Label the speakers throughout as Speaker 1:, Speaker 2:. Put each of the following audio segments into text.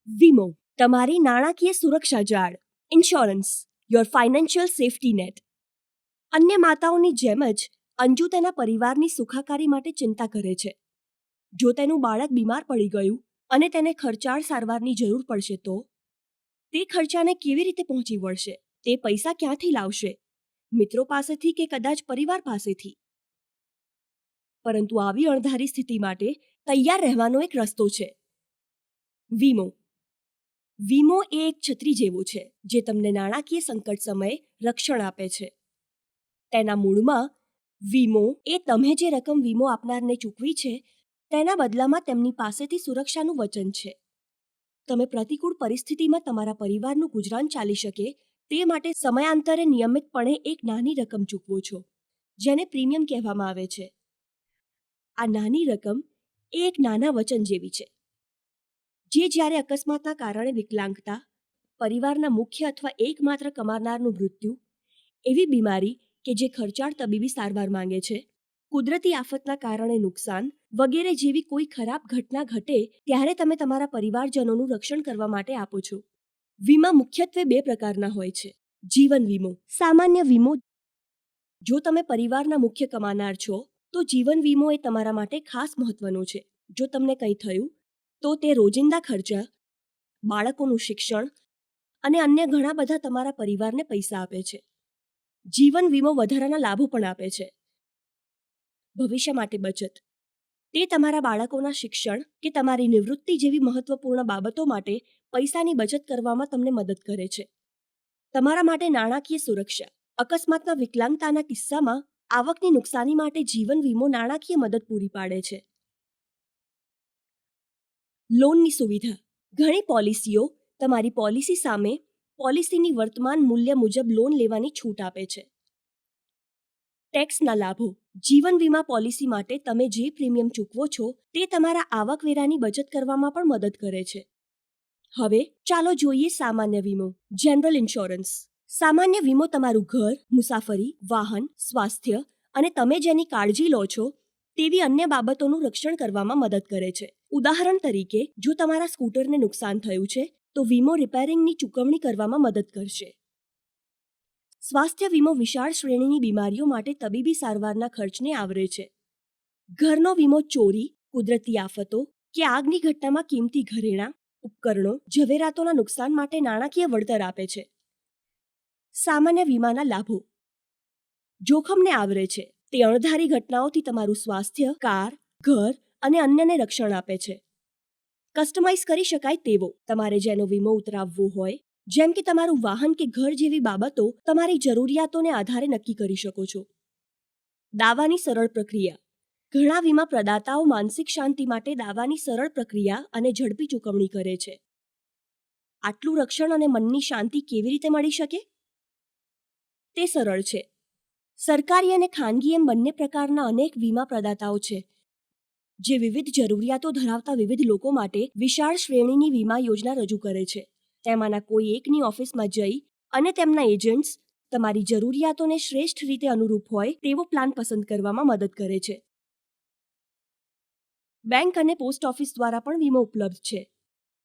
Speaker 1: વીમો તમારી નાણાકીય સુરક્ષા જાળ. Insurance your financial safety net. અન્ય માતાઓની જેમ જ અંજુ તેના પરિવારની સુખાકારી માટે ચિંતા કરે છે. જો તેનું બાળક બીમાર પડી ગયું અને તેને ખર્ચાળ સારવારની જરૂર પડશે તો તે ખર્ચાને કેવી રીતે પહોંચી વળશે? તે પૈસા ક્યાંથી લાવશે? મિત્રો પાસેથી કે કદાચ પરિવાર પાસેથી? પરંતુ આવી અણધારી સ્થિતિ માટે તૈયાર રહેવાનો એક રસ્તો છે. વીમો. વીમો એ એક છત્રી જેવું છે જે તમને નાણાકીય સંકટ સમયે રક્ષણ આપે છે. તેના મૂળમાં વીમો એ તમે જે રકમ વીમો આપનારને ચૂકવી છે તેના બદલામાં તેમની પાસેથી સુરક્ષાનું વચન છે. તમે પ્રતિકૂળ પરિસ્થિતિમાં તમારા પરિવારનું ગુજરાન ચાલી શકે તે માટે સમયાંતરે નિયમિતપણે એક નાની રકમ ચૂકવો છો, જેને પ્રીમિયમ કહેવામાં આવે છે. આ નાની રકમ એ એક નાના વચન જેવી છે જે જ્યારે અકસ્માતના કારણે વિકલાંગતા, પરિવારના મુખ્ય અથવા એકમાત્ર કમાનારનું મૃત્યુ, એવી બીમારી કે જે ખર્ચાળ તબીબી સારવાર માંગે છે, કુદરતી આફતના કારણે નુકસાન વગેરે જેવી કોઈ ખરાબ ઘટના ઘટે ત્યારે તમે તમારા પરિવારજનોનું રક્ષણ કરવા માટે આપો છો. વીમા મુખ્યત્વે બે પ્રકારના હોય છે. જીવન વીમો. સામાન્ય વીમો. જો તમે પરિવારના મુખ્ય કમાનાર છો તો જીવન વીમો એ તમારા માટે ખાસ મહત્વનો છે. જો તમને કંઈ થયું તો તે રોજિંદા ખર્ચા, બાળકોનું શિક્ષણ અને અન્ય ઘણા બધા તમારા પરિવારને પૈસા આપે છે. જીવન વીમો વધારાના લાભો પણ આપે છે. ભવિષ્ય માટે બચત. તે તમારા બાળકોના શિક્ષણ કે તમારી નિવૃત્તિ જેવી મહત્વપૂર્ણ બાબતો માટે પૈસાની બચત કરવામાં તમને મદદ કરે છે. તમારા માટે નાણાકીય સુરક્ષા. અકસ્માતના વિકલાંગતાના કિસ્સામાં આવકની નુકસાની માટે જીવન વીમો નાણાકીય મદદ પૂરી પાડે છે. લોનની સુવિધા. ઘણી પોલિસીઓ તમારી પોલિસી સામે પોલિસીની વર્તમાન મૂલ્ય મુજબ લોન લેવાની છૂટ આપે છે. ટેક્સના લાભો. જીવન વીમા પોલિસી માટે તમે જે પ્રીમિયમ ચૂકવો છો તે તમારા આવકવેરાની બચત કરવામાં પણ મદદ કરે છે. હવે ચાલો જોઈએ સામાન્ય વીમો. General insurance. સામાન્ય વીમો તમારું ઘર, મુસાફરી, વાહન, સ્વાસ્થ્ય અને તમે જેની કાળજી લો છો તેવી અન્ય બાબતોનું રક્ષણ કરવામાં મદદ કરે છે. ઉદાહરણ તરીકે, જો તમારા સ્કૂટરને નુકસાન થયું છે તો વીમો રિપેરિંગની ચૂકવણી કરવામાં મદદ કરશે. સ્વાસ્થ્ય વીમો વિશાળ શ્રેણીની બીમારીઓ માટે તબીબી સારવારના ખર્ચને આવરે છે. ઘરનો વીમો ચોરી, કુદરતી આફતો કે આગની ઘટનામાં કિંમતી ઘરેણાં, ઉપકરણો, ઝવેરાતોના નુકસાન માટે નાણાકીય વળતર આપે છે. સામાન્ય વીમાના લાભો. જોખમને આવરે છે. તે અણધારી ઘટનાઓથી તમારું સ્વાસ્થ્ય, કાર, ઘર અને અન્યને રક્ષણ આપે છે. કસ્ટમાઇઝ કરી શકાય તેવો. તમારે જેનો વીમો ઉતરાવવો હોય, જેમ કે તમારું વાહન કે ઘર જેવી બાબતો તમારી જરૂરિયાતોને આધારે નક્કી કરી શકો છો. દાવાની સરળ પ્રક્રિયા. ઘણા વીમા પ્રદાતાઓ માનસિક શાંતિ માટે દાવાની સરળ પ્રક્રિયા અને ઝડપી ચૂકવણી કરે છે. આટલું રક્ષણ અને મનની શાંતિ કેવી રીતે મળી શકે? તે સરળ છે. સરકારી અને ખાનગી એમ બંને પ્રકારના અનેક વીમા પ્રદાતાઓ છે જે વિવિધ જરૂરિયાતો ધરાવતા વિવિધ લોકો માટે વિશાળ શ્રેણીની વીમા યોજના રજૂ કરે છે. તેમાંના કોઈ એકની ઓફિસમાં જઈ અને તેમના એજન્ટ્સ તમારી જરૂરિયાતોને શ્રેષ્ઠ રીતે અનુરૂપ હોય તેવો પ્લાન પસંદ કરવામાં મદદ કરે છે. બેંક અને પોસ્ટ ઓફિસ દ્વારા પણ વીમો ઉપલબ્ધ છે.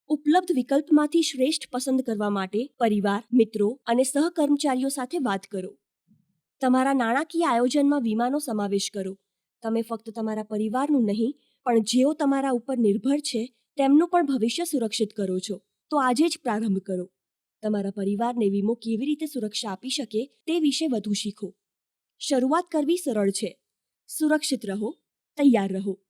Speaker 1: ઉપલબ્ધ વિકલ્પમાંથી શ્રેષ્ઠ પસંદ કરવા માટે પરિવાર, મિત્રો અને સહકર્મચારીઓ સાથે વાત કરો. તમારા નાણાકીય આયોજનમાં વીમાનો સમાવેશ કરો. તમે ફક્ત તમારા પરિવારનું નહીં પણ જેઓ તમારા ઉપર નિર્ભર છે તેમનું પણ ભવિષ્ય સુરક્ષિત કરો છો. તો આજે જ પ્રારંભ કરો. તમારા પરિવારને વીમો કેવી રીતે સુરક્ષા આપી શકે તે વિશે વધુ શીખો. શરૂઆત કરવી સરળ છે. સુરક્ષિત રહો, તૈયાર રહો.